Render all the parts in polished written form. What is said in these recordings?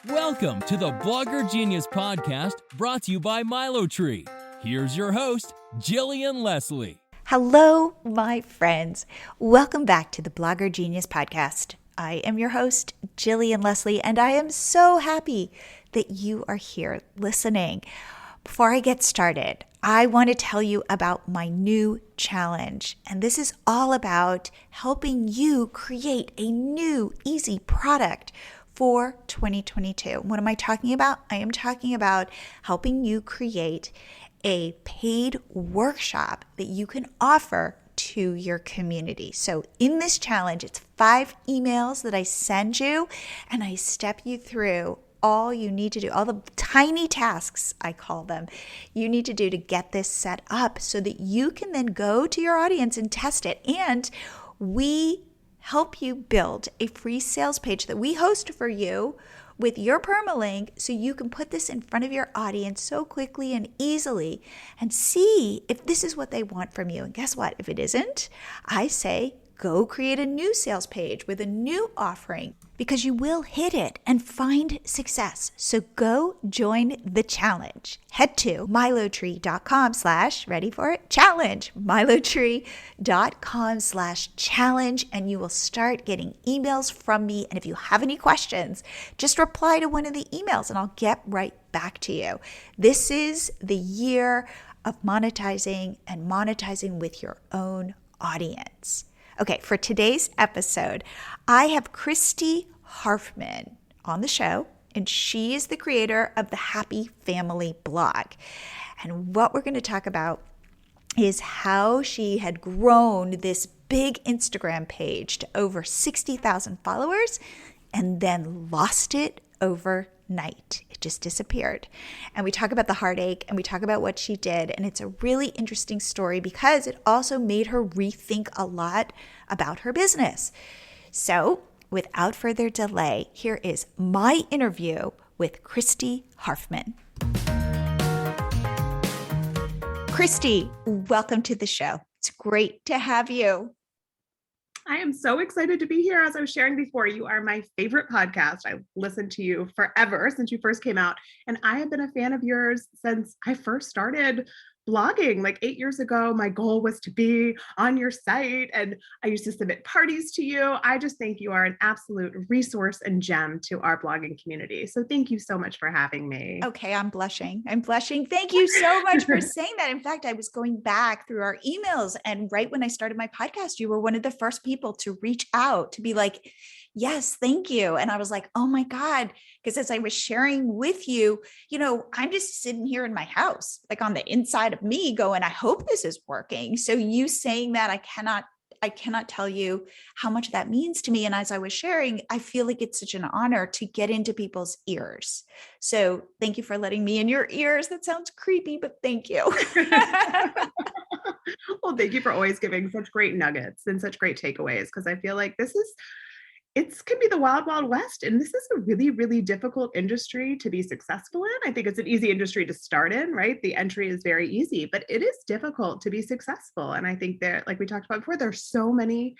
Welcome to the Blogger Genius Podcast, brought to you by Milotree. Here's your host, Jillian Leslie. Hello, my friends. Welcome back to the Blogger Genius Podcast. I am your host, Jillian Leslie, and I am so happy that you are here listening. Before I get started, I want to tell you about my new challenge. And this is all about helping you create a new, easy product for 2022. What am I talking about? I am talking about helping you create a paid workshop that you can offer to your community. So in this challenge, it's 5 emails that I send you, and I step you through all you need to do, all the tiny tasks, I call them, you need to do to get this set up so that you can then go to your audience and test it. And we help you build a free sales page that we host for you with your permalink, so you can put this in front of your audience so quickly and easily and see if this is what they want from you. And guess what? If it isn't, I say go create a new sales page with a new offering, because you will hit it and find success. So go join the challenge. Head to milotree.com/ ready for it? Challenge. milotree.com/challenge, and you will start getting emails from me. And if you have any questions, just reply to one of the emails and I'll get right back to you. This is the year of monetizing, and monetizing with your own audience. Okay, for today's episode, I have Christy Harfman on the show, and she is the creator of the Happy Family blog. And what we're going to talk about is how she had grown this big Instagram page to over 60,000 followers and then lost it overnight. It just disappeared. And we talk about the heartache, and we talk about what she did. And it's a really interesting story because it also made her rethink a lot about her business. So without further delay, here is my interview with Christy Harfman. Christy, welcome to the show. It's great to have you. I am so excited to be here. As I was sharing before, you are my favorite podcast. I've listened to you forever, since you first came out. And I have been a fan of yours since I first started blogging like 8 years ago. My goal was to be on your site, and I used to submit parties to you. I just think you are an absolute resource and gem to our blogging community. So thank you so much for having me. Okay, I'm blushing. Thank you so much for saying that. In fact, I was going back through our emails, and right when I started my podcast, you were one of the first people to reach out to be like, yes, thank you. And I was like, oh my God, because as I was sharing with you, I'm just sitting here in my house, like on the inside of me going, I hope this is working. So you saying that, I cannot tell you how much that means to me. And as I was sharing, I feel like it's such an honor to get into people's ears. So thank you for letting me in your ears. That sounds creepy, but thank you. Well, thank you for always giving such great nuggets and such great takeaways, because I feel like it can be the wild, wild west. And this is a really, really difficult industry to be successful in. I think it's an easy industry to start in, right? The entry is very easy, but it is difficult to be successful. And I think that, like we talked about before, there's so many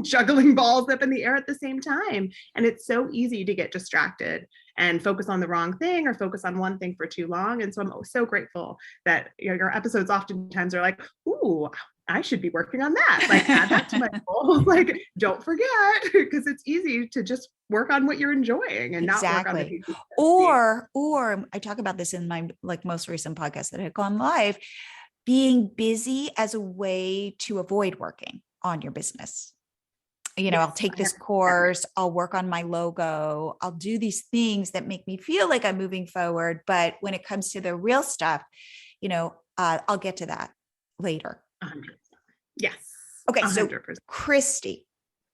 juggling balls up in the air at the same time. And it's so easy to get distracted and focus on the wrong thing, or focus on one thing for too long. And so I'm so grateful that your episodes oftentimes are like, ooh, I should be working on that. Like, add that to my goal. Like, don't forget, because it's easy to just work on what you're enjoying and not work on the pieces. Or I talk about this in my most recent podcast that had gone live, being busy as a way to avoid working on your business. I'll take this course, I'll work on my logo, I'll do these things that make me feel like I'm moving forward. But when it comes to the real stuff, I'll get to that later. 100%. Yes. Okay. 100%. So Christy,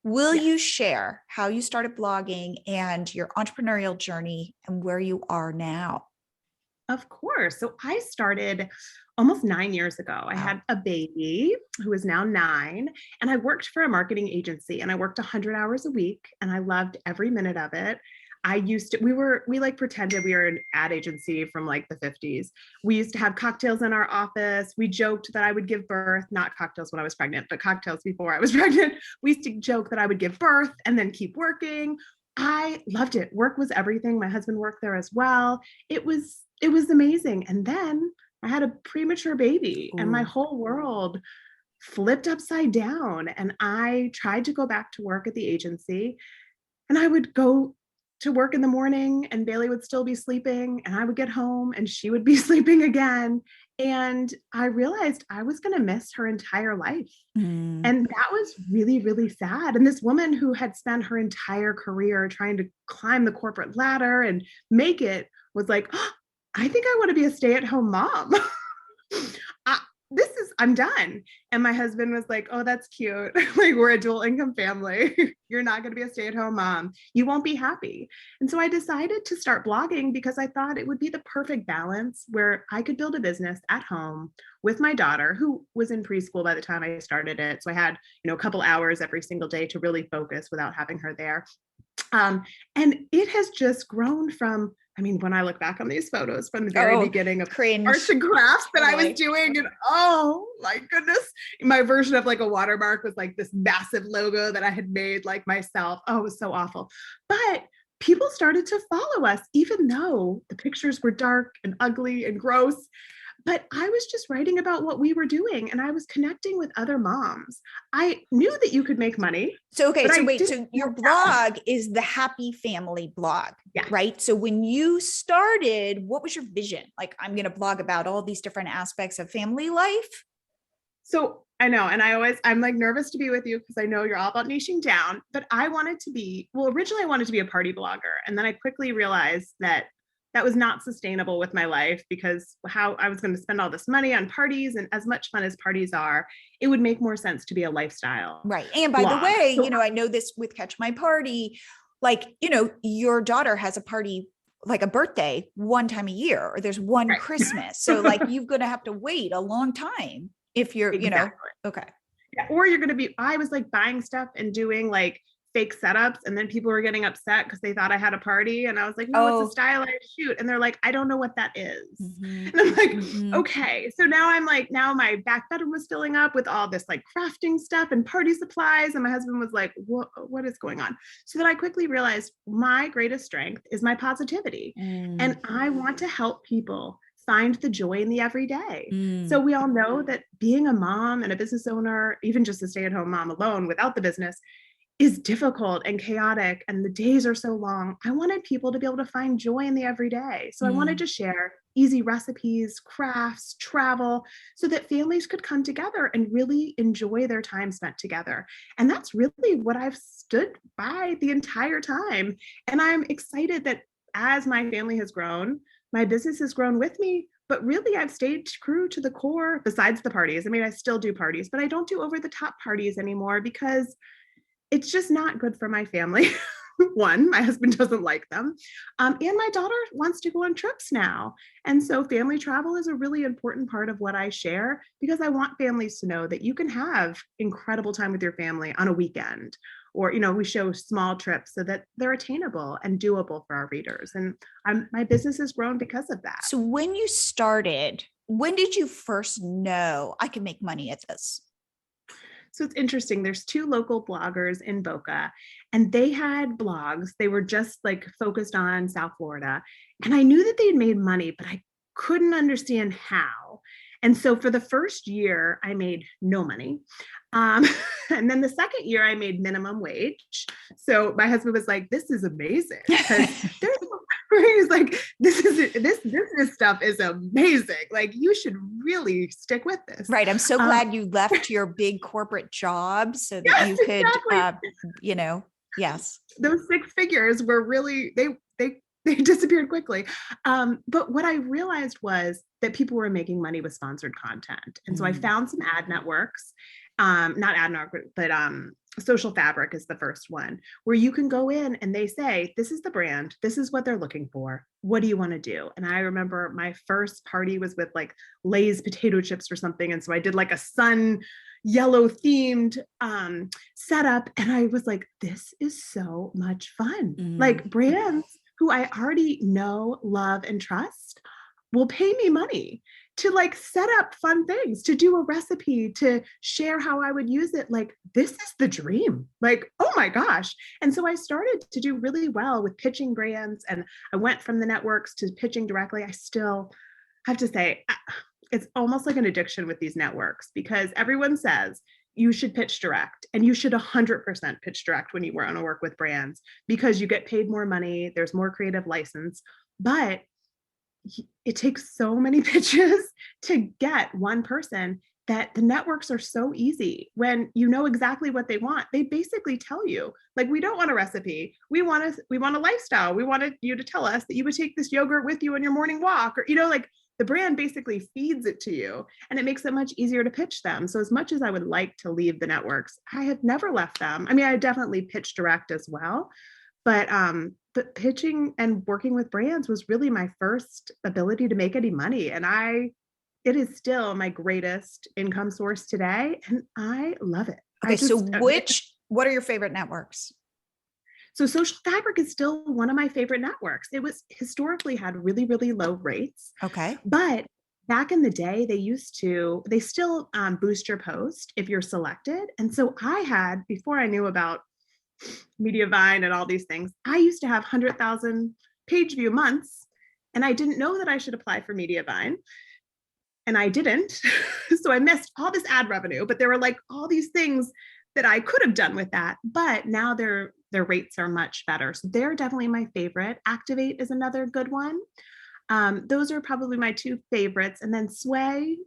will you share how you started blogging and your entrepreneurial journey and where you are now? Of course. So I started almost 9 years ago. I had a baby who is now 9, and I worked for a marketing agency, and I worked 100 hours a week, and I loved every minute of it. We like pretended we were an ad agency from like the 50s. We used to have cocktails in our office. We joked that I would give birth, not cocktails when I was pregnant, but cocktails before I was pregnant. We used to joke that I would give birth and then keep working. I loved it. Work was everything. My husband worked there as well. It was amazing. And then I had a premature baby and my Ooh. whole world flipped upside down. And I tried to go back to work at the agency, and I would go to work in the morning and Bailey would still be sleeping, and I would get home and she would be sleeping again. And I realized I was going to miss her entire life. Mm. And that was really, really sad. And this woman who had spent her entire career trying to climb the corporate ladder and make it was like, oh, I think I want to be a stay-at-home mom. I, I'm done. And my husband was like, oh, that's cute. Like, we're a dual income family. You're not going to be a stay-at-home mom. You won't be happy. And so I decided to start blogging because I thought it would be the perfect balance where I could build a business at home with my daughter, who was in preschool by the time I started it. So I had, a couple hours every single day to really focus without having her there. And it has just grown from, when I look back on these photos from the very beginning of cringe. arts and crafts that I Totally. was doing, and oh my goodness, my version of like a watermark was like this massive logo that I had made like myself. Oh, it was so awful. But people started to follow us, even though the pictures were dark and ugly and gross. But I was just writing about what we were doing, and I was connecting with other moms. I knew that you could make money. So, okay. but So I wait, didn't so your know how. blog is the Happy Family blog, Yeah. right? So when you started, what was your vision? Like, I'm going to blog about all these different aspects of family life. So I know, and I'm like nervous to be with you because I know you're all about niching down, but originally I wanted to be a party blogger. And then I quickly realized that was not sustainable with my life, because how I was going to spend all this money on parties, and as much fun as parties are, it would make more sense to be a lifestyle. Right. And by blog. the way, So, I know this with Catch My Party, like, your daughter has a party, like a birthday, one time a year, or there's one right. Christmas. So like, you're going to have to wait a long time if you're, Exactly. okay. Yeah, or you're going to be, I was like buying stuff and doing like fake setups, and then people were getting upset because they thought I had a party, and I was like, no, it's a stylized shoot, and they're like, I don't know what that is. Mm-hmm. And I'm like, Mm-hmm. okay. So now now my back bedroom was filling up with all this like crafting stuff and party supplies, and my husband was like, what is going on? So then I quickly realized my greatest strength is my positivity, and I want to help people find the joy in the everyday. So we all know that being a mom and a business owner, even just a stay-at-home mom alone without the business, is difficult and chaotic, and the days are so long. I wanted people to be able to find joy in the everyday. So I wanted to share easy recipes, crafts, travel, so that families could come together and really enjoy their time spent together. And that's really what I've stood by the entire time. And I'm excited that as my family has grown, my business has grown with me. But really, I've stayed true to the core besides the parties. I still do parties, but I don't do over the top parties anymore because it's just not good for my family. One, my husband doesn't like them. And my daughter wants to go on trips now. And so family travel is a really important part of what I share, because I want families to know that you can have incredible time with your family on a weekend. Or, we show small trips so that they're attainable and doable for our readers. And my business has grown because of that. So when you started, when did you first know I can make money at this? So it's interesting. There's two local bloggers in Boca, and they had blogs. They were just like focused on South Florida. And I knew that they'd made money, but I couldn't understand how. And so for the first year, I made no money. And then the second year, I made minimum wage. So my husband was like, this is amazing. Because he's like, this stuff is amazing. Like, you should really stick with this. Right. I'm so glad you left your big corporate job so that you could, exactly. Yes. Those six figures were really, they disappeared quickly. But what I realized was that people were making money with sponsored content. And so I found some ad networks, not ad network, but Social Fabric is the first one, where you can go in and they say, this is the brand, this is what they're looking for, what do you want to do? And I remember my first party was with like Lay's potato chips or something. And so I did like a sun yellow themed setup. And I was like, this is so much fun. Like, brands who I already know, love, and trust will pay me money to like set up fun things, to do a recipe, to share how I would use it. Like, this is the dream. Like, oh my gosh. And so I started to do really well with pitching brands, and I went from the networks to pitching directly. I still have to say, it's almost like an addiction with these networks, because everyone says you should pitch direct, and you should 100% pitch direct when you want to work with brands, because you get paid more money, there's more creative license. But it takes so many pitches to get one person, that the networks are so easy when you know exactly what they want. They basically tell you, like, we don't want a recipe. We want a lifestyle. We wanted you to tell us that you would take this yogurt with you on your morning walk, or, like, the brand basically feeds it to you, and it makes it much easier to pitch them. So as much as I would like to leave the networks, I have never left them. I mean, I definitely pitch direct as well, but pitching and working with brands was really my first ability to make any money. And it is still my greatest income source today. And I love it. Okay. So what are your favorite networks? So Social Fabric is still one of my favorite networks. It was historically had really, really low rates. Okay. But back in the day, they still boost your post if you're selected. And so before I knew about Mediavine and all these things, I used to have 100,000 page view months, and I didn't know that I should apply for Mediavine, and I didn't. So I missed all this ad revenue, but there were like all these things that I could have done with that. But now their rates are much better. So they're definitely my favorite. Activate is another good one. Those are probably my two favorites. And then Sway,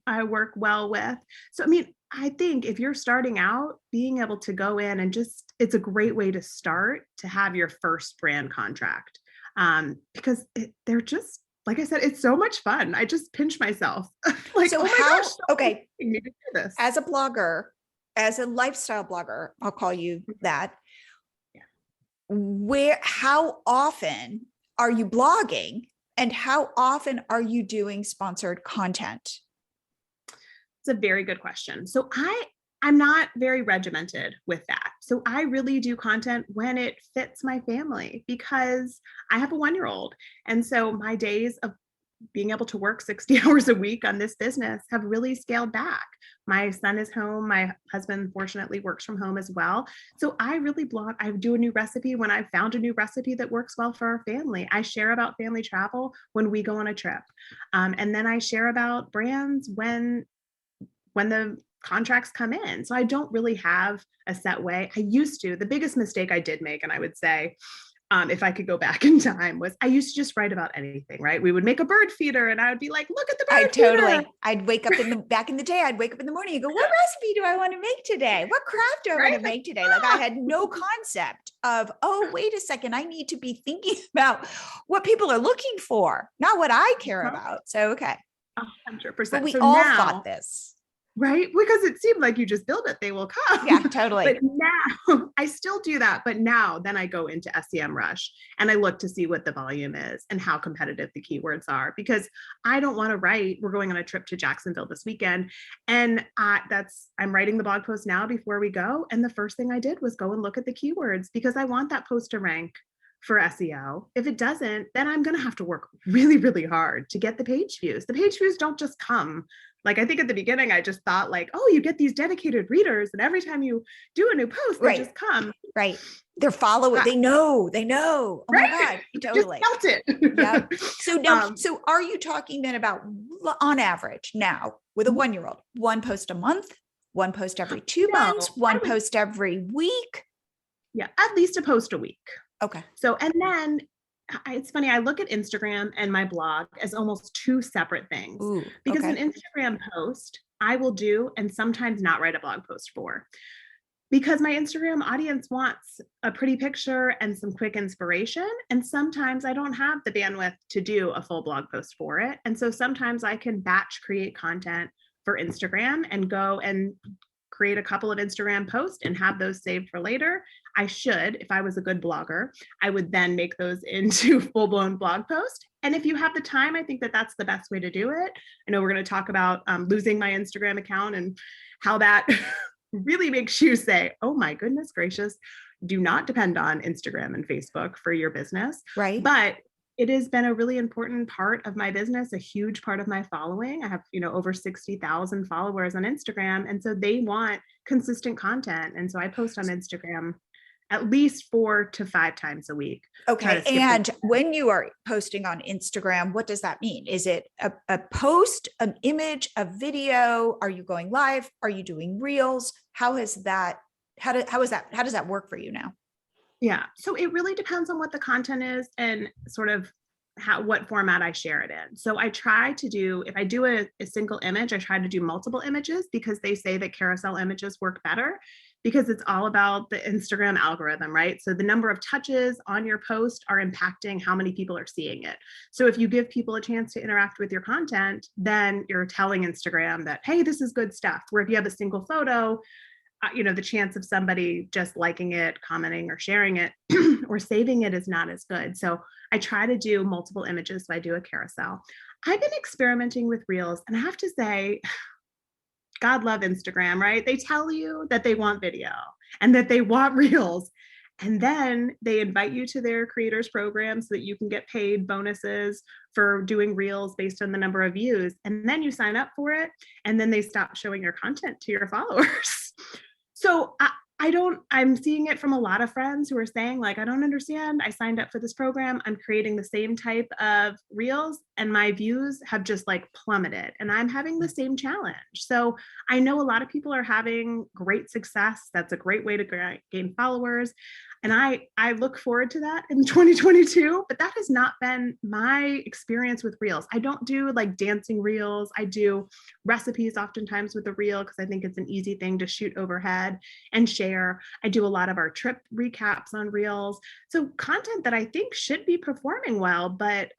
I work well with. So, I mean, I think if you're starting out, being able to go in and it's a great way to start, to have your first brand contract, because they're just, like I said, it's so much fun. I just pinch myself. Like, so oh my gosh, okay, me to do this. As a blogger, as a lifestyle blogger, I'll call you that. Yeah. How often are you blogging, and how often are you doing sponsored content? It's a very good question. So I'm not very regimented with that. So I really do content when it fits my family, because I have a 1-year-old. And so my days of being able to work 60 hours a week on this business have really scaled back. My son is home. My husband, fortunately, works from home as well. So I really blog. I do a new recipe when I found a new recipe that works well for our family. I share about family travel when we go on a trip. And then I share about brands when the contracts come in. So I don't really have a set way. I used to. The biggest mistake I did make, and I would say, if I could go back in time, was I used to just write about anything, right? We would make a bird feeder, and I would be like, look at the bird feeder. I'd wake up back in the day, I'd wake up in the morning and go, what recipe do I want to make today? What craft do I want to make today? Like, I had no concept of, oh, wait a second, I need to be thinking about what people are looking for, not what I care about. So, okay. 100%. But we all thought this. Right? Because it seemed like you just build it, they will come. Yeah, totally. But now I still do that. But now then I go into SEMrush and I look to see what the volume is and how competitive the keywords are, because I don't want to write, we're going on a trip to Jacksonville this weekend. And I'm writing the blog post now before we go. And the first thing I did was go and look at the keywords, because I want that post to rank for SEO. If it doesn't, then I'm going to have to work really, really hard to get the page views. The page views don't just come. Like, I think at the beginning, I just thought like, oh, you get these dedicated readers, and every time you do a new post, they just come. Right. They're following. They know. Oh right? My God. Totally. Just felt it. Yeah. So now, so are you talking then about, on average now with a 1-year-old, one post a month, one post every 2 months, one post every week? Yeah. At least a post a week. Okay. So, and then it's funny, I look at Instagram and my blog as almost two separate things. Ooh, because an Instagram post I will do and sometimes not write a blog post for, because my Instagram audience wants a pretty picture and some quick inspiration. And sometimes I don't have the bandwidth to do a full blog post for it. And so sometimes I can batch create content for Instagram and go and create a couple of Instagram posts and have those saved for later. I should, if I was a good blogger, I would then make those into full-blown blog posts. And if you have the time, I think that that's the best way to do it. I know we're going to talk about losing my Instagram account and how that really makes you say, oh my goodness gracious, do not depend on Instagram and Facebook for your business. Right. But it has been a really important part of my business, a huge part of my following. I have, over 60,000 followers on Instagram. And so they want consistent content. And so I post on Instagram at least 4 to 5 times a week. Okay. And when you are posting on Instagram, what does that mean? Is it a post, an image, a video? Are you going live? Are you doing reels? How does that work for you now? Yeah. So it really depends on what the content is and sort of what format I share it in. So I try to do, if I do a single image, I try to do multiple images because they say that carousel images work better because it's all about the Instagram algorithm, right? So the number of touches on your post are impacting how many people are seeing it. So if you give people a chance to interact with your content, then you're telling Instagram that, hey, this is good stuff. Where if you have a single photo, the chance of somebody just liking it, commenting or sharing it or saving it is not as good. So I try to do multiple images. So I do a carousel. I've been experimenting with reels, and I have to say, God love Instagram, right? They tell you that they want video and that they want reels. And then they invite you to their creators program so that you can get paid bonuses for doing reels based on the number of views. And then you sign up for it. And then they stop showing your content to your followers. So I'm seeing it from a lot of friends who are saying, like, I don't understand. I signed up for this program. I'm creating the same type of reels and my views have just like plummeted, and I'm having the same challenge. So I know a lot of people are having great success. That's a great way to gain followers. And I look forward to that in 2022, but that has not been my experience with reels. I don't do like dancing reels. I do recipes oftentimes with a reel because I think it's an easy thing to shoot overhead and share. I do a lot of our trip recaps on reels. So content that I think should be performing well, but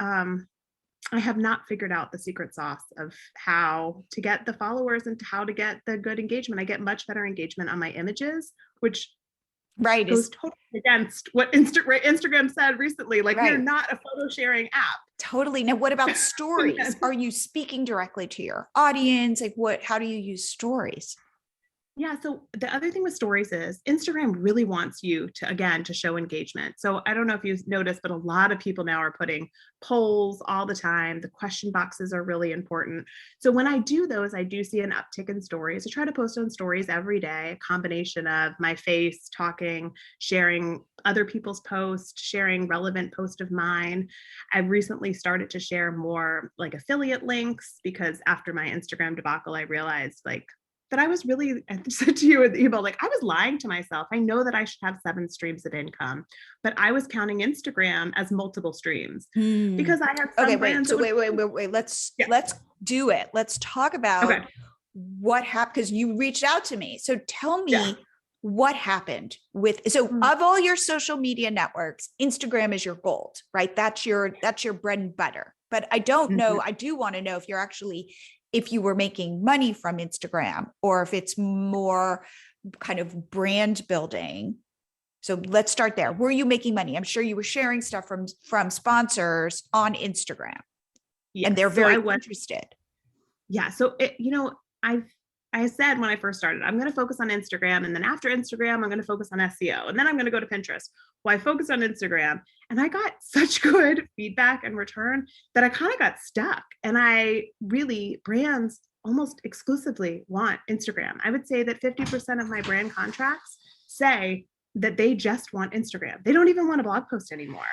I have not figured out the secret sauce of how to get the followers and how to get the good engagement. I get much better engagement on my images, which goes totally against what Instagram said recently. Like, we're not a photo sharing app. Totally. Now, what about stories? Are you speaking directly to your audience? Like, how do you use stories? Yeah. So the other thing with stories is Instagram really wants you to show engagement. So I don't know if you've noticed, but a lot of people now are putting polls all the time. The question boxes are really important. So when I do those, I do see an uptick in stories. I try to post on stories every day, a combination of my face talking, sharing other people's posts, sharing relevant posts of mine. I've recently started to share more like affiliate links because after my Instagram debacle, I realized that I said to you in the email, like, I was lying to myself. I know that I should have 7 streams of income, but I was counting Instagram as multiple streams because I have some brands. So wait. Let's do it. Let's talk about what happened, because you reached out to me. So tell me what happened of all your social media networks, Instagram is your gold, right? That's your bread and butter. But I don't know. I do want to know if you were making money from Instagram or if it's more kind of brand building. So let's start there. Were you making money? I'm sure you were sharing stuff from sponsors on Instagram, and they're very interested. Yeah. So I said when I first started, I'm going to focus on Instagram. And then after Instagram, I'm going to focus on SEO. And then I'm going to go to Pinterest. Well, I focused on Instagram, and I got such good feedback and return that I kind of got stuck. And brands almost exclusively want Instagram. I would say that 50% of my brand contracts say that they just want Instagram. They don't even want a blog post anymore.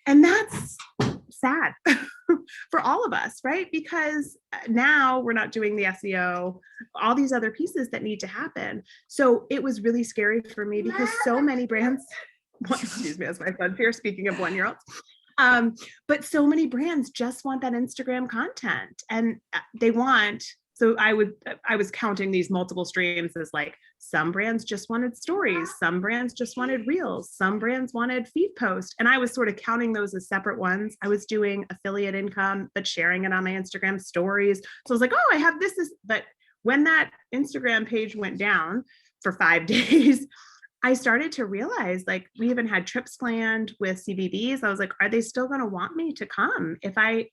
And that's sad for all of us, right? Because now we're not doing the SEO, all these other pieces that need to happen. So it was really scary for me because so many brands, excuse me, as my son's here, speaking of 1-year-olds, but so many brands just want that Instagram content, and so I was counting these multiple streams as like, some brands just wanted stories, some brands just wanted reels, some brands wanted feed post. And I was sort of counting those as separate ones. I was doing affiliate income, but sharing it on my Instagram stories. So I was like, oh, I have this. But when that Instagram page went down for 5 days, I started to realize, like, we even had trips planned with CVBs. I was like, are they still going to want me to come if I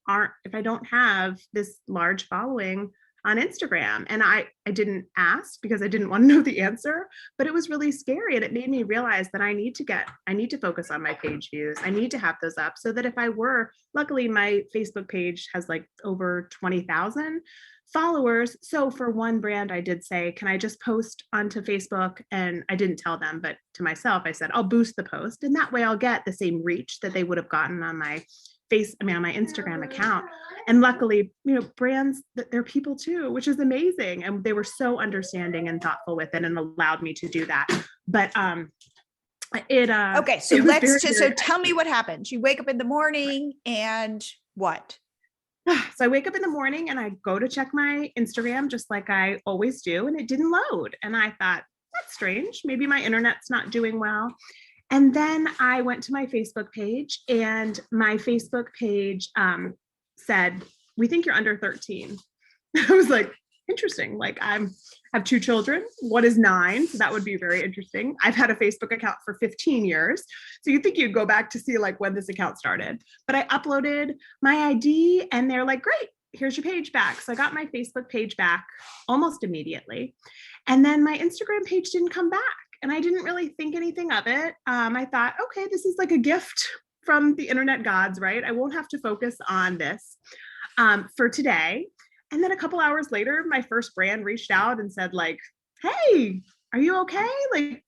don't have this large following on Instagram. And I didn't ask because I didn't want to know the answer, but it was really scary. And it made me realize that I need to focus on my page views. I need to have those up so that if I were, luckily my Facebook page has like over 20,000 followers. So for one brand, I did say, can I just post onto Facebook? And I didn't tell them, but to myself, I said, I'll boost the post. And that way I'll get the same reach that they would have gotten on my on my Instagram account. And luckily, brands, they're people too, which is amazing. And they were so understanding and thoughtful with it and allowed me to do that. But okay. So tell me what happens. You wake up in the morning and what? So I wake up in the morning and I go to check my Instagram just like I always do, and it didn't load. And I thought, that's strange. Maybe my internet's not doing well. And then I went to my Facebook page, and my Facebook page said, we think you're under 13. I was like, interesting. Like I have 2 children. One is 9. So that would be very interesting. I've had a Facebook account for 15 years. So you think you'd go back to see like when this account started, but I uploaded my ID and they're like, great, here's your page back. So I got my Facebook page back almost immediately. And then my Instagram page didn't come back. And I didn't really think anything of it. I thought, okay, this is like a gift from the internet gods, right? I won't have to focus on this for today. And then a couple hours later, my first brand reached out and said like, hey, are you okay? Like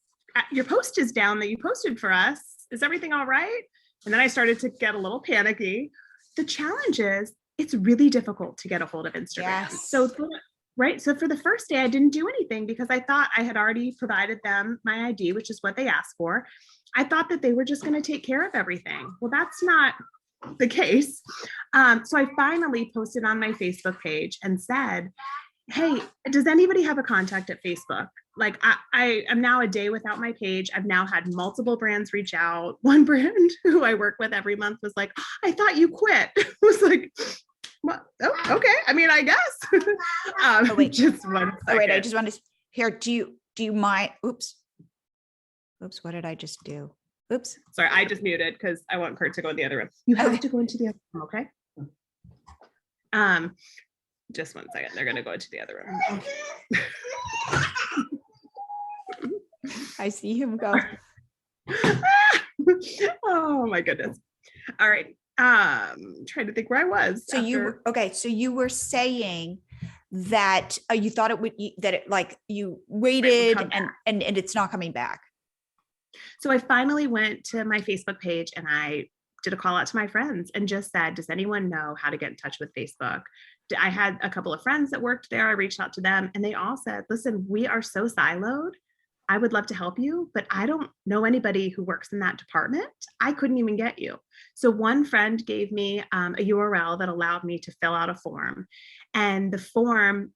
your post is down that you posted for us. Is everything all right? And then I started to get a little panicky. The challenge is it's really difficult to get a hold of Instagram. Yes. So for the first day, I didn't do anything because I thought I had already provided them my ID, which is what they asked for. I thought that they were just going to take care of everything. Well, that's not the case. So I finally posted on my Facebook page and said, hey, does anybody have a contact at Facebook? Like I am now a day without my page. I've now had multiple brands reach out. One brand who I work with every month was like, I thought you quit. I was like, what? Oh, okay. I mean, I guess. Wait, just one second. Oh, wait, I just want to hear, do you mind? Oops. What did I just do? Oops. Sorry, I just muted because I want Kurt to go in the other room. You have to go into the other room, okay? Just one second. They're going to go into the other room. I see him go. Oh my goodness. All right. Trying to think where I was. So you were saying that you thought it would, that it like you waited and it's not coming back. So I finally went to my Facebook page and I did a call out to my friends and just said, does anyone know how to get in touch with Facebook? I had a couple of friends that worked there. I reached out to them and they all said, listen, we are so siloed. I would love to help you, but I don't know anybody who works in that department. I couldn't even get you. So one friend gave me a URL that allowed me to fill out a form. And the form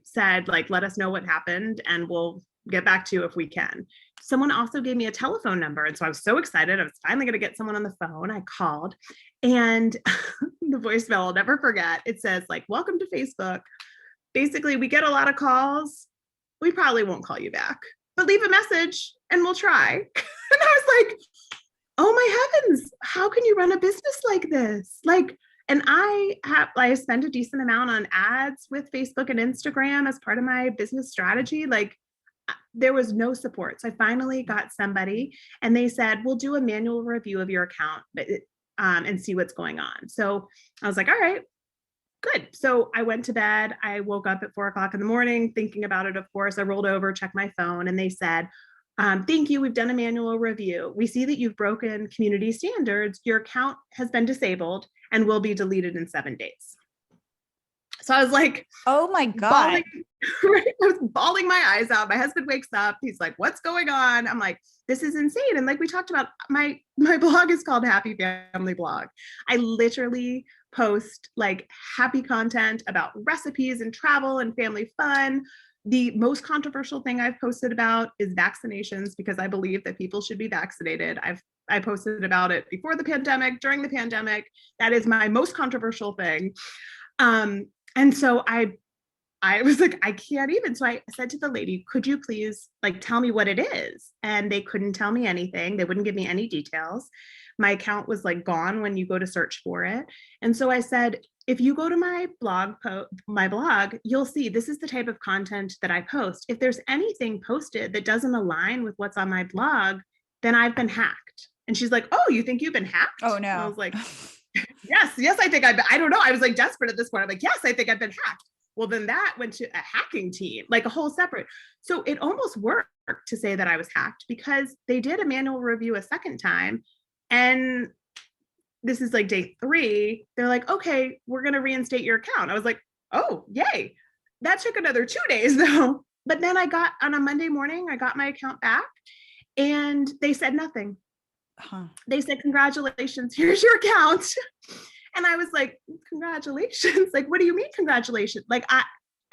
said, like, let us know what happened and we'll get back to you if we can. Someone also gave me a telephone number. And so I was so excited. I was finally going to get someone on the phone. I called and the voicemail, I'll never forget. It says like, welcome to Facebook. Basically, we get a lot of calls. We probably won't call you back, but leave a message and we'll try. And I was like, oh my heavens, how can you run a business like this? Like, and I spend a decent amount on ads with Facebook and Instagram as part of my business strategy. Like, there was no support. So I finally got somebody and they said, we'll do a manual review of your account and see what's going on. So I was like, all right, good. So I went to bed. I woke up at 4:00 in the morning thinking about it. Of course, I rolled over, checked my phone, and they said, thank you. We've done a manual review. We see that you've broken community standards. Your account has been disabled and will be deleted in 7 days. So I was like, oh my God. I was bawling my eyes out. My husband wakes up. He's like, what's going on? I'm like, this is insane. And like we talked about, my blog is called Happy Family Blog. I literally post like happy content about recipes and travel and family fun. The most controversial thing I've posted about is vaccinations because I believe that people should be vaccinated. I posted about it before the pandemic, during the pandemic. That is my most controversial thing. And so I was like, I can't even. So I said to the lady, could you please like tell me what it is? And they couldn't tell me anything. They wouldn't give me any details. My account was like gone when you go to search for it. And so I said, if you go to my blog, you'll see this is the type of content that I post. If there's anything posted that doesn't align with what's on my blog, then I've been hacked. And she's like, oh, you think you've been hacked? Oh, no. And I was like, yes, I think I don't know. I was like desperate at this point. I'm like, yes, I think I've been hacked. Well, then that went to a hacking team, like a whole separate. So it almost worked to say that I was hacked because they did a manual review a second time. And this is like day 3. They're like, okay, we're going to reinstate your account. I was like, oh, yay. That took another 2 days though. But then on a Monday morning, I got my account back and they said nothing. They said, congratulations, here's your account. And I was like, congratulations. Like, what do you mean congratulations? Like, I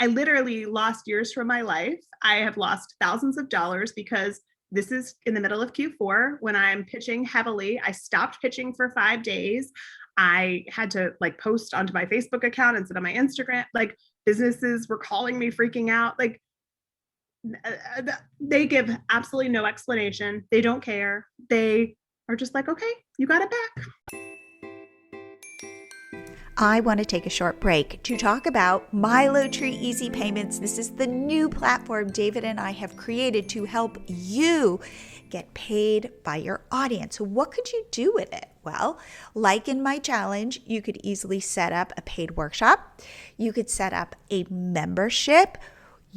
literally lost years from my life. I have lost thousands of dollars because this is in the middle of Q4 when I'm pitching heavily. I stopped pitching for 5 days. I had to like post onto my Facebook account instead of my Instagram. Like businesses were calling me freaking out. Like they give absolutely no explanation. They don't care. They are just like, okay, you got it back. I want to take a short break to talk about Milotree Easy Payments. This is the new platform David and I have created to help you get paid by your audience. So what could you do with it? Well, like in my challenge, you could easily set up a paid workshop. You could set up a membership.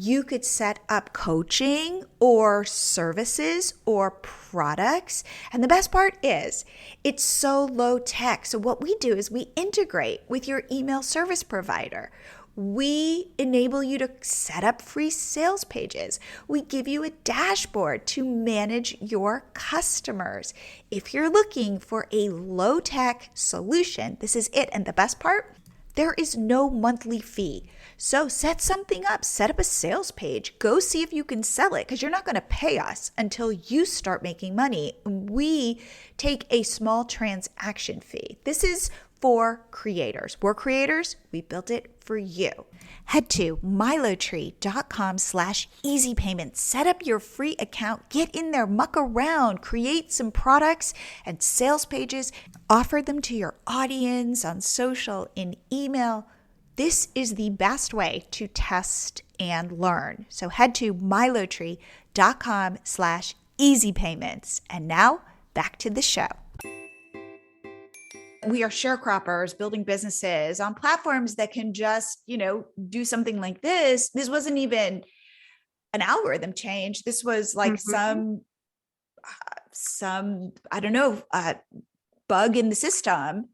You could set up coaching or services or products. And the best part is it's so low tech. So what we do is we integrate with your email service provider. We enable you to set up free sales pages. We give you a dashboard to manage your customers. If you're looking for a low tech solution, this is it. And the best part, there is no monthly fee. So set something up, set up a sales page, go see if you can sell it because you're not going to pay us until you start making money. We take a small transaction fee. This is for creators. We're creators. We built it for you. Head to milotree.com/easypayments. Set up your free account. Get in there, muck around, create some products and sales pages. Offer them to your audience on social, in email. This is the best way to test and learn. So head to milotree.com/easypayments. And now back to the show. We are sharecroppers building businesses on platforms that can just, do something like this. This wasn't even an algorithm change. This was like some, I don't know, bug in the system.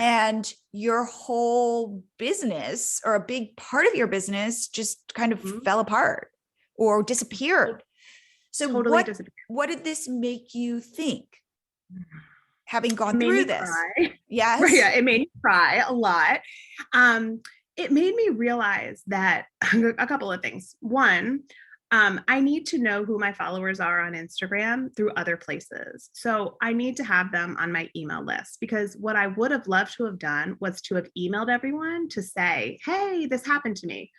And your whole business or a big part of your business just kind of fell apart or disappeared. So Totally what did this make you think? Having gone through this. Cry. Yes. Right, yeah, it made me cry a lot. It made me realize that a couple of things. One, I need to know who my followers are on Instagram through other places. So I need to have them on my email list because what I would have loved to have done was to have emailed everyone to say, hey, this happened to me.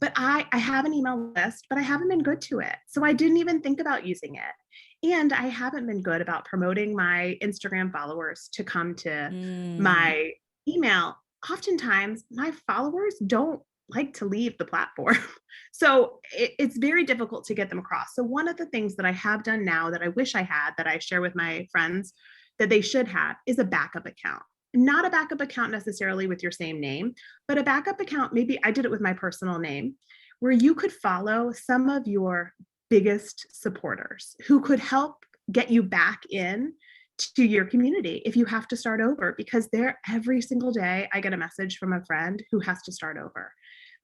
But I have an email list, but I haven't been good to it. So I didn't even think about using it. And I haven't been good about promoting my Instagram followers to come to my email. Oftentimes, my followers don't like to leave the platform. So it's very difficult to get them across. So one of the things that I have done now that I wish I had, that I share with my friends that they should have, is a backup account. Not a backup account necessarily with your same name, but a backup account, maybe I did it with my personal name, where you could follow some of your biggest supporters who could help get you back in to your community if you have to start over, because every single day I get a message from a friend who has to start over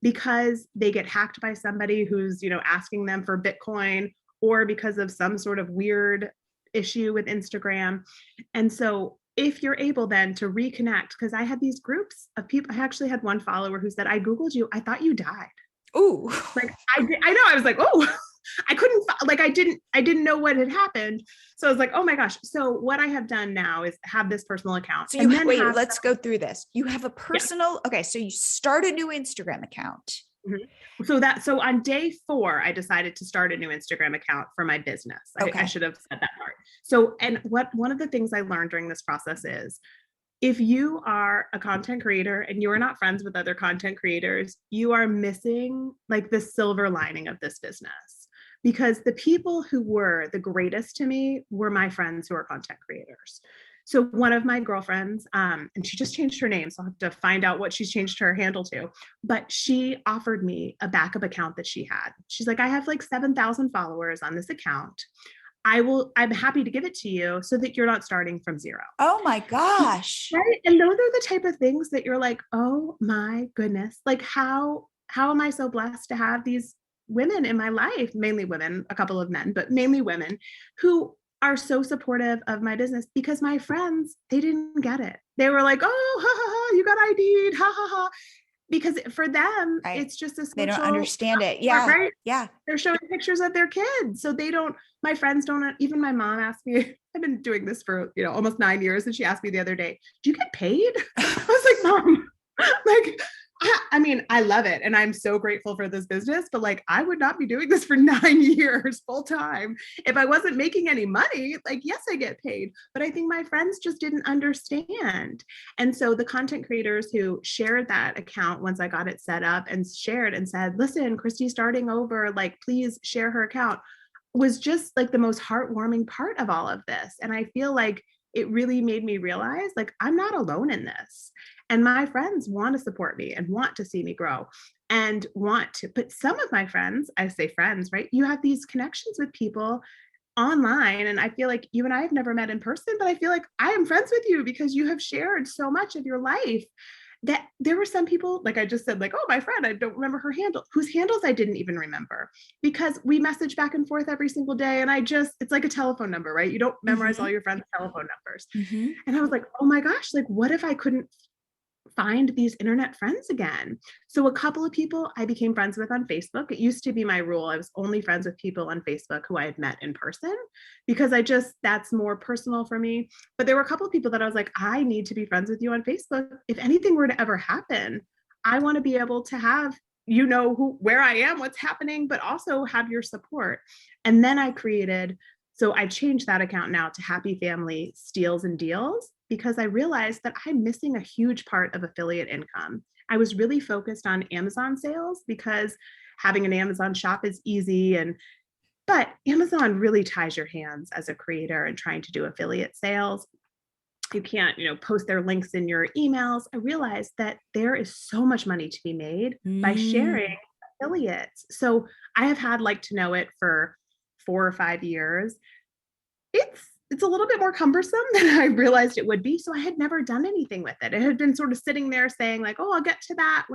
because they get hacked by somebody who's, asking them for Bitcoin, or because of some sort of weird issue with Instagram. And so if you're able then to reconnect, because I had these groups of people, I actually had one follower who said, I Googled you, I thought you died. Ooh. Like I know, I was like, oh, I couldn't, I didn't know what had happened. So I was like, oh my gosh. So what I have done now is have this personal account. So let's go through this. You have a personal, Okay. So you start a new Instagram account. So on day 4, I decided to start a new Instagram account for my business. I should have said that part. So, and one of the things I learned during this process is if you are a content creator and you are not friends with other content creators, you are missing like the silver lining of this business. Because the people who were the greatest to me were my friends who are content creators. So one of my girlfriends, and she just changed her name, so I'll have to find out what she's changed her handle to. But she offered me a backup account that she had. She's like, I have like 7,000 followers on this account. I'm happy to give it to you so that you're not starting from zero. Oh my gosh. Right. And those are the type of things that you're like, oh my goodness, like how am I so blessed to have these women in my life, mainly women, a couple of men, but mainly women who are so supportive of my business, because my friends, they didn't get it. They were like, oh, ha, ha, ha, you got ID'd, ha, ha, ha. Because for them, Right. it's just a social, They don't understand it. Yeah. right? Yeah. They're showing pictures of their kids. So they don't, my friends don't, even my mom asked me, I've been doing this for, almost 9 years. And she asked me the other day, do you get paid? I was like, Mom, like, I mean, I love it. And I'm so grateful for this business, but like, I would not be doing this for 9 years full time if I wasn't making any money. Like, yes, I get paid, but I think my friends just didn't understand. And so the content creators who shared that account once I got it set up and shared and said, listen, Christy's starting over, like, please share her account, was just like the most heartwarming part of all of this. And I feel like it really made me realize, like, I'm not alone in this. And my friends want to support me and want to see me grow and want to, but some of my friends, I say friends, right? You have these connections with people online. And I feel like you and I have never met in person, but I feel like I am friends with you because you have shared so much of your life. That there were some people, like I just said, like, oh, my friend, I don't remember her handle, whose handles I didn't even remember, because we message back and forth every single day. And it's like a telephone number, right? You don't memorize all your friends' telephone numbers. And I was like, oh my gosh, like, what if I couldn't find these internet friends again? So a couple of people I became friends with on Facebook. It used to be my rule. I was only friends with people on Facebook who I had met in person, because that's more personal for me. But there were a couple of people that I was like, I need to be friends with you on Facebook. If anything were to ever happen, I want to be able to have, where I am, what's happening, but also have your support. And then I changed that account now to Happy Family Steals and Deals, because I realized that I'm missing a huge part of affiliate income. I was really focused on Amazon sales because having an Amazon shop is easy, but Amazon really ties your hands as a creator and trying to do affiliate sales. You can't, post their links in your emails. I realized that there is so much money to be made by sharing affiliates. So I have had Like to Know It for 4 or 5 years. It's a little bit more cumbersome than I realized it would be. So I had never done anything with it. It had been sort of sitting there saying like, oh, I'll get to that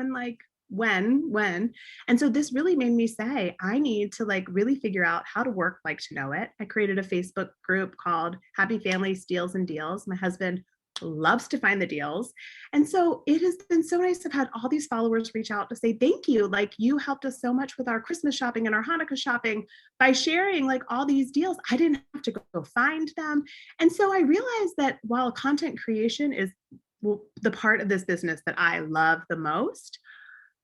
when. And so this really made me say, I need to like really figure out how to work Like to Know It. I created a Facebook group called Happy Family Steals and Deals. My husband loves to find the deals. And so it has been so nice to have had all these followers reach out to say, thank you. Like, you helped us so much with our Christmas shopping and our Hanukkah shopping by sharing like all these deals. I didn't have to go find them. And so I realized that while content creation is the part of this business that I love the most,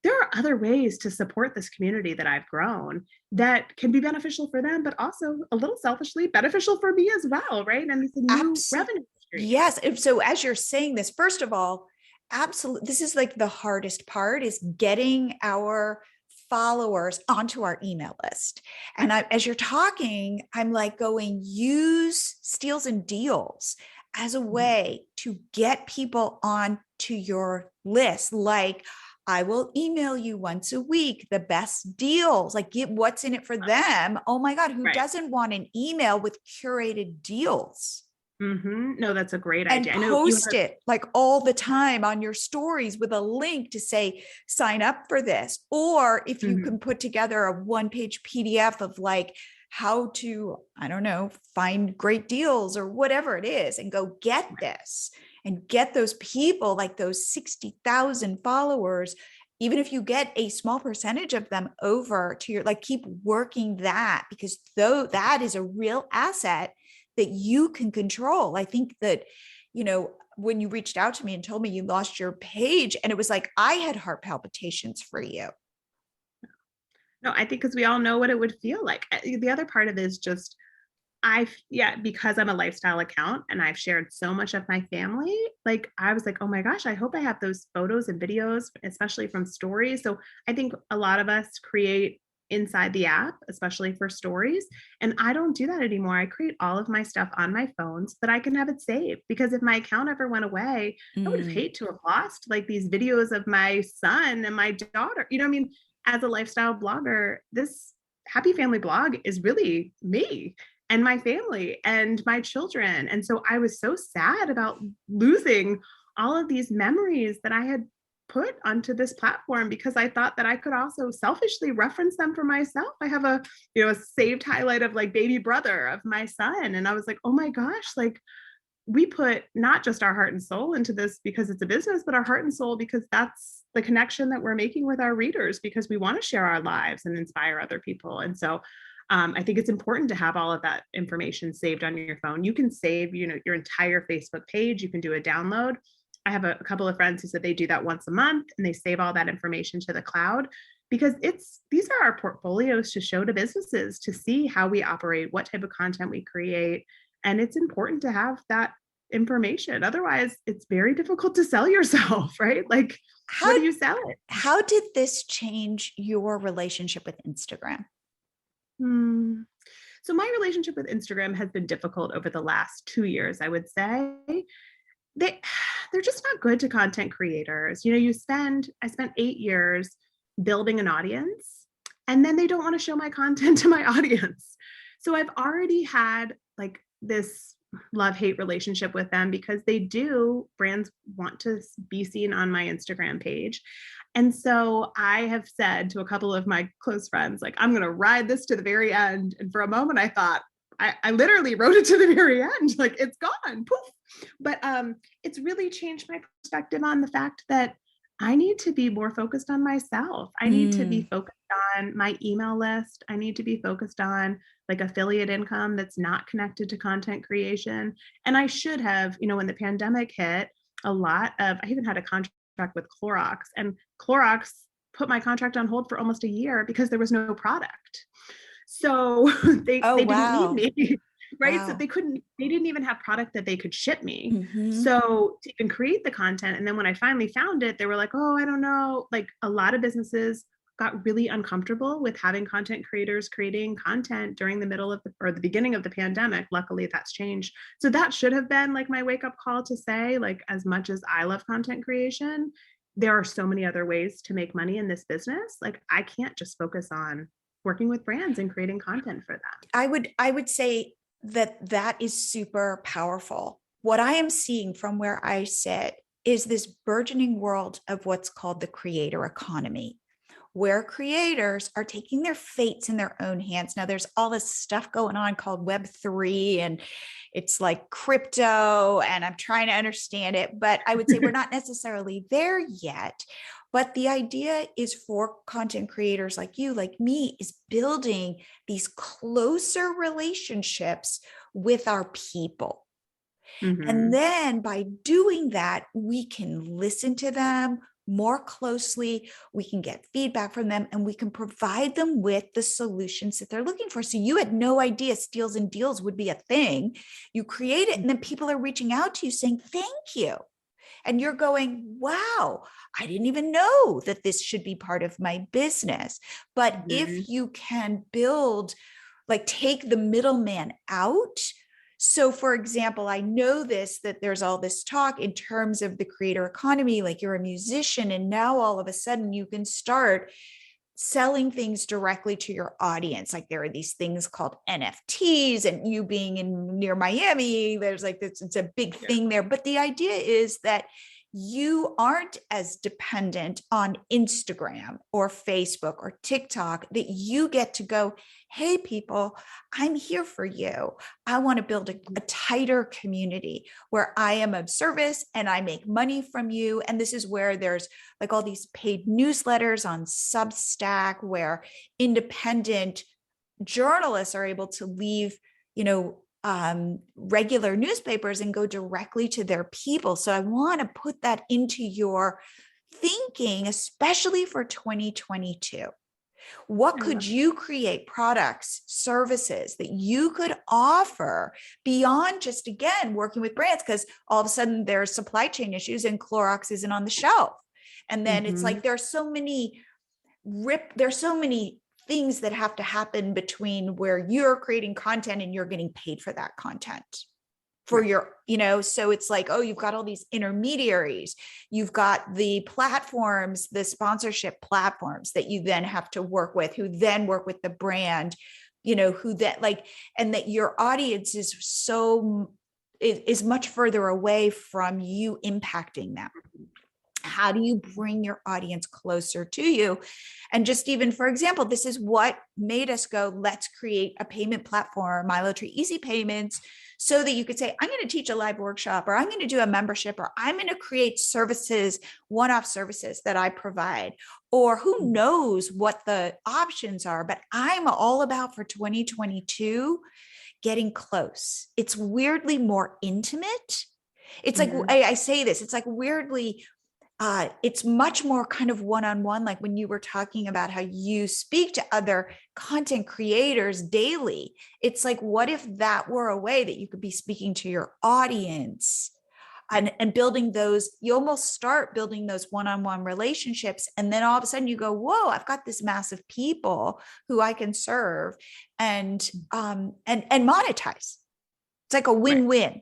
there are other ways to support this community that I've grown that can be beneficial for them, but also a little selfishly beneficial for me as well, right? And it's a new revenue stream. Yes. And so as you're saying this, first of all, absolutely, this is like the hardest part, is getting our followers onto our email list. And as you're talking, I'm like going, use Steals and Deals as a way to get people onto your list. Like, I will email you once a week the best deals, like what's in it for them. Oh my God, who doesn't want an email with curated deals? No, that's a great idea. And post it like all the time on your stories with a link to say, sign up for this. Or if you can put together a 1-page PDF of like how to, I don't know, find great deals or whatever it is, and go get this and get those people, like those 60,000 followers, even if you get a small percentage of them over to your, like, keep working that, because though that is a real asset that you can control. I think that, when you reached out to me and told me you lost your page, and it was like, I had heart palpitations for you. No, I think because we all know what it would feel like. The other part of it is just because I'm a lifestyle account and I've shared so much of my family, like I was like, oh my gosh, I hope I have those photos and videos, especially from stories. So I think a lot of us create inside the app, especially for stories. And I don't do that anymore. I create all of my stuff on my phone so that I can have it saved. Because if my account ever went away, I would have hated to have lost like these videos of my son and my daughter. You know what I mean? As a lifestyle blogger, this happy family blog is really me and my family and my children. And so I was so sad about losing all of these memories that I had put onto this platform because I thought that I could also selfishly reference them for myself. I have a saved highlight of like baby brother of my son. And I was like, oh my gosh, like we put not just our heart and soul into this because it's a business, but our heart and soul because that's the connection that we're making with our readers because we want to share our lives and inspire other people. And so I think it's important to have all of that information saved on your phone. You can save, your entire Facebook page. You can do a download. I have a couple of friends who said they do that once a month and they save all that information to the cloud because these are our portfolios to show to businesses to see how we operate, what type of content we create. And it's important to have that information. Otherwise, it's very difficult to sell yourself, right? Like, how do you sell it? How did this change your relationship with Instagram? So my relationship with Instagram has been difficult over the last 2 years, I would say. They're just not good to content creators. I spent 8 years building an audience, and then they don't want to show my content to my audience. So I've already had like this love-hate relationship with them because brands want to be seen on my Instagram page. And so I have said to a couple of my close friends, like, I'm going to ride this to the very end. And for a moment, I thought, I literally wrote it to the very end, like it's gone, poof. But it's really changed my perspective on the fact that I need to be more focused on myself. I need to be focused on my email list. I need to be focused on like affiliate income that's not connected to content creation. And I should have, when the pandemic hit, I even had a contract with Clorox, and Clorox put my contract on hold for almost a year because there was no product. So they didn't need me, right? Wow. So they didn't even have product that they could ship me. So to even create the content. And then when I finally found it, they were like, oh, I don't know. Like a lot of businesses got really uncomfortable with having content creators creating content during the beginning of the pandemic. Luckily that's changed. So that should have been like my wake up call to say, like, as much as I love content creation, there are so many other ways to make money in this business. Like I can't just focus on working with brands and creating content for them. I would say that is super powerful. What I am seeing from where I sit is this burgeoning world of what's called the creator economy, where creators are taking their fates in their own hands. Now there's all this stuff going on called Web3 and it's like crypto, and I'm trying to understand it, but I would say we're not necessarily there yet. But the idea is for content creators like you, like me, is building these closer relationships with our people. And then by doing that, we can listen to them more closely, we can get feedback from them, and we can provide them with the solutions that they're looking for. So you had no idea Steals and Deals would be a thing. You create it, and then people are reaching out to you saying, thank you. And you're going, wow, I didn't even know that this should be part of my business. But if you can take the middleman out. So for example, I know that there's all this talk in terms of the creator economy, like you're a musician and now all of a sudden you can start selling things directly to your audience. Like there are these things called NFTs, and you being near Miami, there's like this, it's a big thing there. But the idea is that you aren't as dependent on Instagram or Facebook or TikTok, that you get to go, hey, people, I'm here for you. I want to build a tighter community where I am of service and I make money from you. And this is where there's like all these paid newsletters on Substack where independent journalists are able to leave, regular newspapers and go directly to their people. So I want to put that into your thinking, especially for 2022. What I could love you create, products, services that you could offer beyond just, again, working with brands? Because all of a sudden there's supply chain issues and Clorox isn't on the shelf. And then it's Mhm. like there's so many things that have to happen between where you're creating content and you're getting paid for that content for Right. your, so it's like, oh, you've got all these intermediaries, you've got the platforms, the sponsorship platforms that you then have to work with, who then work with the brand, who that like, and that your audience is much further away from you impacting them. How do you bring your audience closer to you? And just even, for example, this is what made us go, let's create a payment platform, Milotree Easy Payments, so that you could say, I'm going to teach a live workshop, or I'm going to do a membership, or I'm going to create services, one-off services that I provide, or who knows what the options are. But I'm all about, for 2022, getting close. It's weirdly more intimate. It's like, Mhm. I say this, it's like weirdly, it's much more kind of one-on-one, like when you were talking about how you speak to other content creators daily. It's like, what if that were a way that you could be speaking to your audience and building those, you almost start building those one-on-one relationships. And then all of a sudden you go, whoa, I've got this mass of people who I can serve and monetize. It's like a Right. win-win.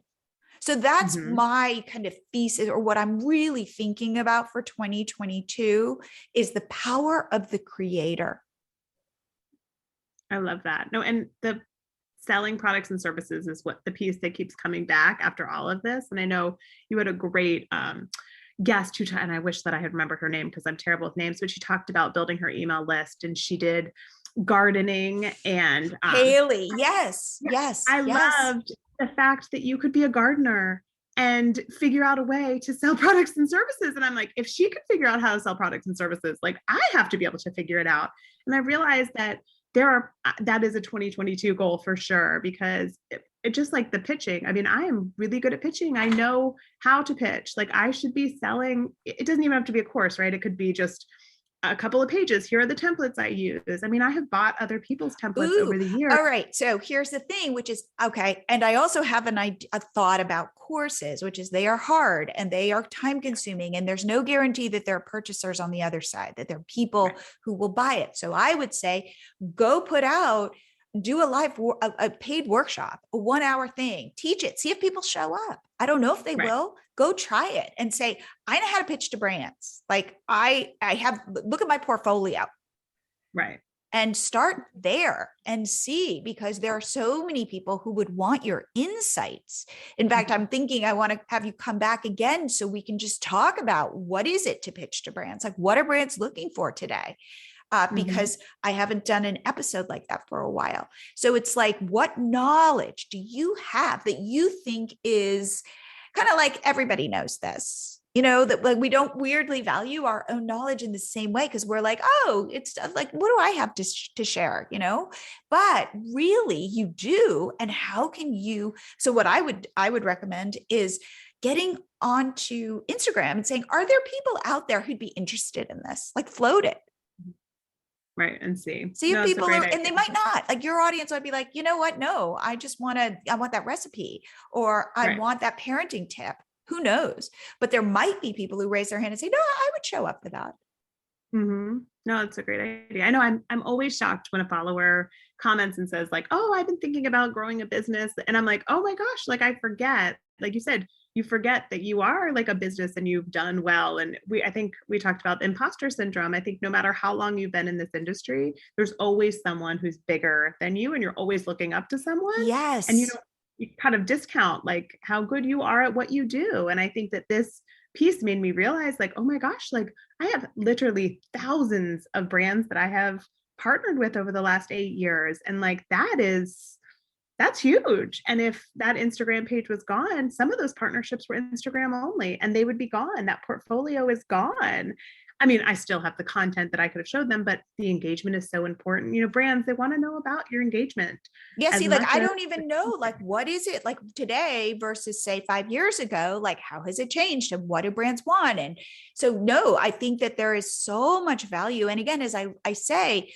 So that's Mhm. my kind of thesis, or what I'm really thinking about for 2022 is the power of the creator. I love that. No, and the selling products and services is what the piece that keeps coming back after all of this. And I know you had a great guest who, and I wish that I had remembered her name because I'm terrible with names, but she talked about building her email list, and she did gardening and Haley, yes, yeah, yes, I yes. loved the fact that you could be a gardener and figure out a way to sell products and services. And I'm like, if she could figure out how to sell products and services, like I have to be able to figure it out. And I realized that that is a 2022 goal for sure, because it just like the pitching. I mean, I am really good at pitching. I know how to pitch. Like I should be selling. It doesn't even have to be a course, right? It could be just a couple of pages. Here are the templates I use. I mean, I have bought other people's templates Ooh, over the years. all right. So here's the thing, which is okay. And I also have a thought about courses, which is they are hard and they are time consuming, and there's no guarantee that there are purchasers on the other side, that there are people who will buy it. So I would say, go put out, do a paid workshop, a 1 hour thing, teach it, see if people show up. I don't know if they Right. will. Go try it and say, I know how to pitch to brands. Like I have, look at my portfolio. Right. And start there and see, because there are so many people who would want your insights. In fact, I'm thinking I want to have you come back again so we can just talk about what is it to pitch to brands? Like, what are brands looking for today? Because I haven't done an episode like that for a while. So it's like, what knowledge do you have that you think is kind of like, everybody knows this? That like we don't weirdly value our own knowledge in the same way, because we're like, oh, it's like, what do I have to share? But really you do. And how can you? So what I would recommend is getting onto Instagram and saying, are there people out there who'd be interested in this? Like, float it. Right. And see. See if No, it's a people, great and they idea. might not, like, your audience might be like, you know what? No, I want that recipe, or I Right. want that parenting tip. Who knows? But there might be people who raise their hand and say, no, I would show up for that. No, it's a great idea. I know I'm always shocked when a follower comments and says like, "Oh, I've been thinking about growing a business." And I'm like, "Oh my gosh, like I forget." Like you said, you forget that you are like a business and you've done well. And I think we talked about imposter syndrome. I think no matter how long you've been in this industry, there's always someone who's bigger than you, and you're always looking up to someone. And Yes. you kind of discount like how good you are at what you do. And I think that this piece made me realize like, oh my gosh, like I have literally thousands of brands that I have partnered with over the last 8 years. And like that's huge. And if that Instagram page was gone, some of those partnerships were Instagram only and they would be gone. That portfolio is gone. I mean, I still have the content that I could have showed them, but the engagement is so important. Brands, they want to know about your engagement. Yeah. as See, like, much I as don't even know, like, what is it like today versus say 5 years ago? Like, how has it changed and what do brands want? And so, no, I think that there is so much value. And again, as I say,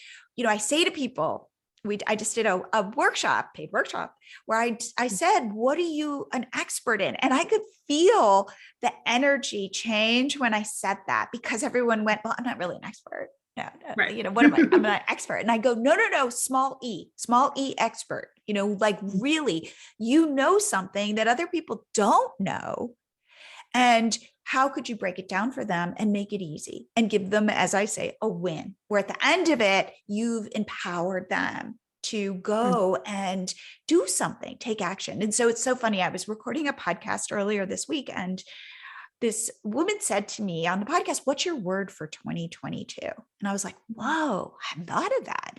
I say to people, I just did a paid workshop where I said, what are you an expert in? And I could feel the energy change when I said that, because everyone went, well, I'm not really an expert. No, Right. what am I? I'm not an expert. And I go, no, small e expert, like really, something that other people don't know. And how could you break it down for them and make it easy and give them, as I say, a win, where at the end of it, you've empowered them to go and do something, take action. And so it's so funny. I was recording a podcast earlier this week, and this woman said to me on the podcast, what's your word for 2022? And I was like, whoa, I hadn't thought of that.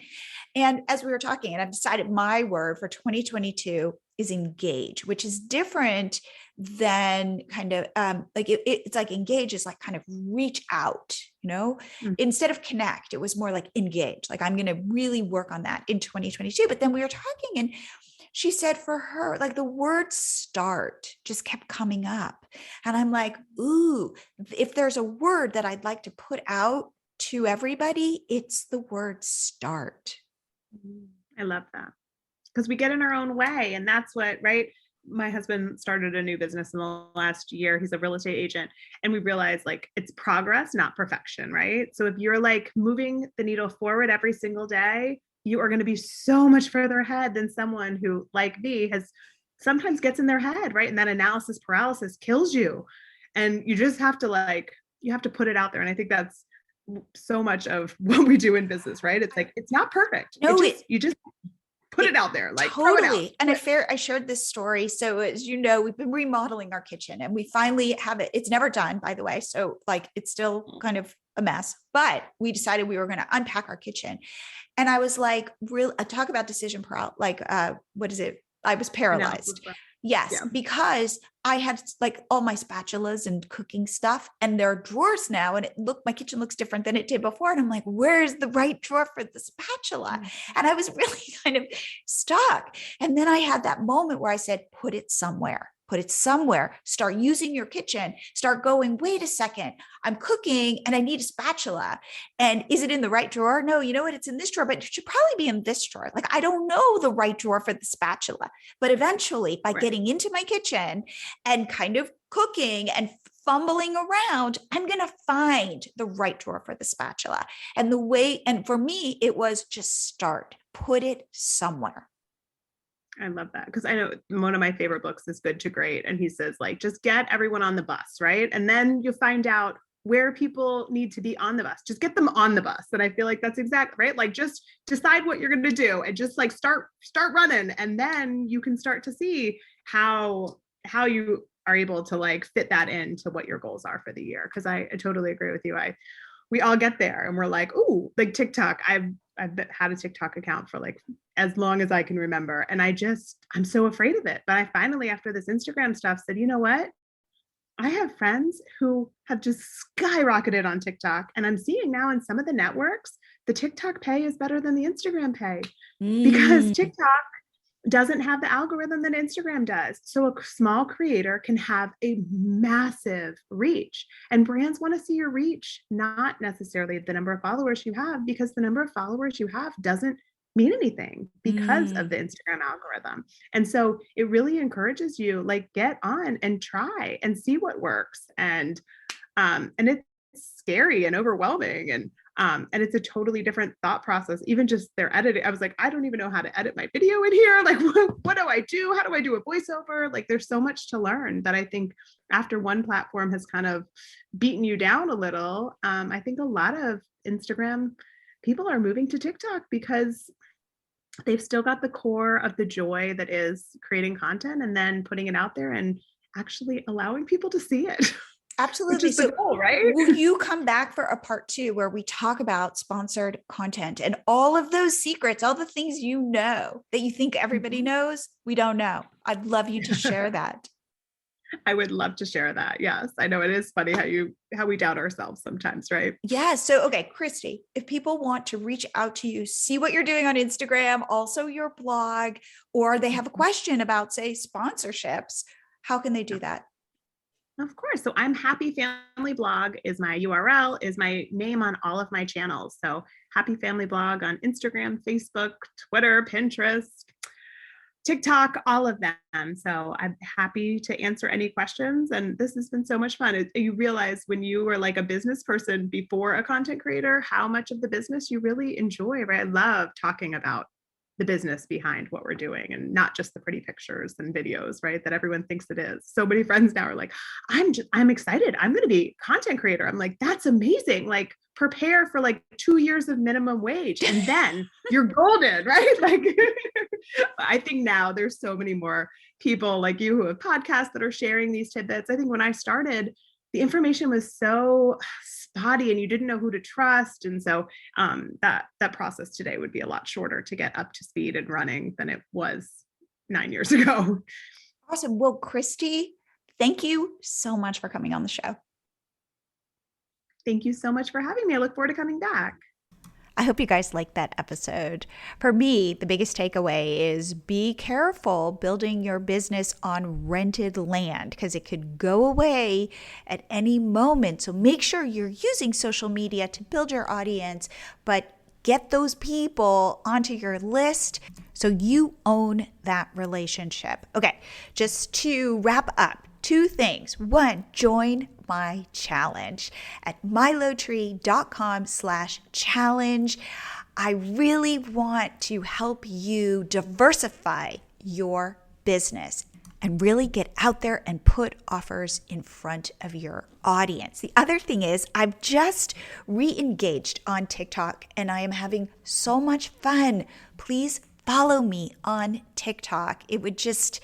And as we were talking, and I've decided my word for 2022 is engage, which is different than kind of it's like engage is like kind of reach out, instead of connect, it was more like engage. Like, I'm going to really work on that in 2022. But then we were talking, and she said for her, like, the word start just kept coming up. And I'm like, ooh, if there's a word that I'd like to put out to everybody, it's the word start. I love that, because we get in our own way. And that's what, right? My husband started a new business in the last year. He's a real estate agent. And we realized, like, it's progress, not perfection, right? So if you're like moving the needle forward every single day, you are going to be so much further ahead than someone who, like me, has sometimes gets in their head, right? And that analysis paralysis kills you. And you just have to you have to put it out there. And I think that's so much of what we do in business, right? It's like, it's not perfect. No, you just put it out there, like totally. And I shared this story. So as you know, we've been remodeling our kitchen, and we finally have it. It's never done, by the way. So like, it's still kind of a mess, but we decided we were going to unpack our kitchen. And I was like, talk about decision paralysis. Like, what is it? I was paralyzed. Yes, yeah. Because I had like all my spatulas and cooking stuff, and there are drawers now, and my kitchen looks different than it did before. And I'm like, where's the right drawer for the spatula? And I was really kind of stuck. And then I had that moment where I said, put it somewhere. Start using your kitchen, start going, wait a second, I'm cooking and I need a spatula. And is it in the right drawer? No, you know what? It's in this drawer, but it should probably be in this drawer. Like, I don't know the right drawer for the spatula, but eventually by getting into my kitchen and kind of cooking and fumbling around, I'm going to find the right drawer for the spatula. And for me, it was just put it somewhere. I love that, because I know one of my favorite books is Good to Great. And he says, like, just get everyone on the bus, right? And then you'll find out where people need to be on the bus. Just get them on the bus. And I feel like that's exactly right. Like, just decide what you're going to do and just like start running. And then you can start to see how you are able to like fit that into what your goals are for the year. Because I totally agree with you. We all get there and we're like, ooh, like TikTok. I've had a TikTok account for like as long as I can remember. And I'm so afraid of it. But I finally, after this Instagram stuff, said, you know what? I have friends who have just skyrocketed on TikTok. And I'm seeing now in some of the networks, the TikTok pay is better than the Instagram pay because TikTok doesn't have the algorithm that Instagram does. So a small creator can have a massive reach, and brands want to see your reach, not necessarily the number of followers you have, because the number of followers you have doesn't mean anything because of the Instagram algorithm. And so it really encourages you, like, get on and try and see what works. And it's scary and overwhelming. And it's a totally different thought process. Even just their editing, I was like, I don't even know how to edit my video in here. Like, what do I do? How do I do a voiceover? Like, there's so much to learn that I think after one platform has kind of beaten you down a little, I think a lot of Instagram people are moving to TikTok because they've still got the core of the joy that is creating content and then putting it out there and actually allowing people to see it. Absolutely. So goal, right? Will you come back for a part 2 where we talk about sponsored content and all of those secrets, all the things you know that you think everybody knows, we don't know? I'd love you to share that. I would love to share that. Yes. I know it is funny how we doubt ourselves sometimes, right? Yeah. So, okay, Christy, if people want to reach out to you, see what you're doing on Instagram, also your blog, or they have a question about, say, sponsorships, how can they do that? Of course. So I'm Happy Family Blog is my URL, is my name on all of my channels. So Happy Family Blog on Instagram, Facebook, Twitter, Pinterest, TikTok, all of them. So I'm happy to answer any questions. And this has been so much fun. You realize when you were like a business person before a content creator, how much of the business you really enjoy, right? I love talking about the business behind what we're doing and not just the pretty pictures and videos, right? That everyone thinks it is. So many friends now are like, I'm excited. I'm going to be a content creator. I'm like, that's amazing. Like prepare for like 2 years of minimum wage and then you're golden, right? Like I think now there's so many more people like you who have podcasts that are sharing these tidbits. I think when I started, the information was so spotty and you didn't know who to trust. And so that process today would be a lot shorter to get up to speed and running than it was 9 years ago. Awesome. Well, Christy, thank you so much for coming on the show. Thank you so much for having me. I look forward to coming back. I hope you guys liked that episode. For me, the biggest takeaway is be careful building your business on rented land because it could go away at any moment. So make sure you're using social media to build your audience, but get those people onto your list so you own that relationship. Okay, just to wrap up, 2 things. 1, join my challenge at milotree.com/challenge. I really want to help you diversify your business and really get out there and put offers in front of your audience. The other thing is I've just re-engaged on TikTok and I am having so much fun. Please follow me on TikTok. It would just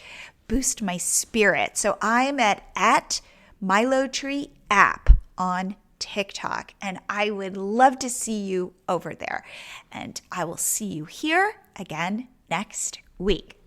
boost my spirit. So I'm at Milotree app on TikTok, and I would love to see you over there. And I will see you here again next week.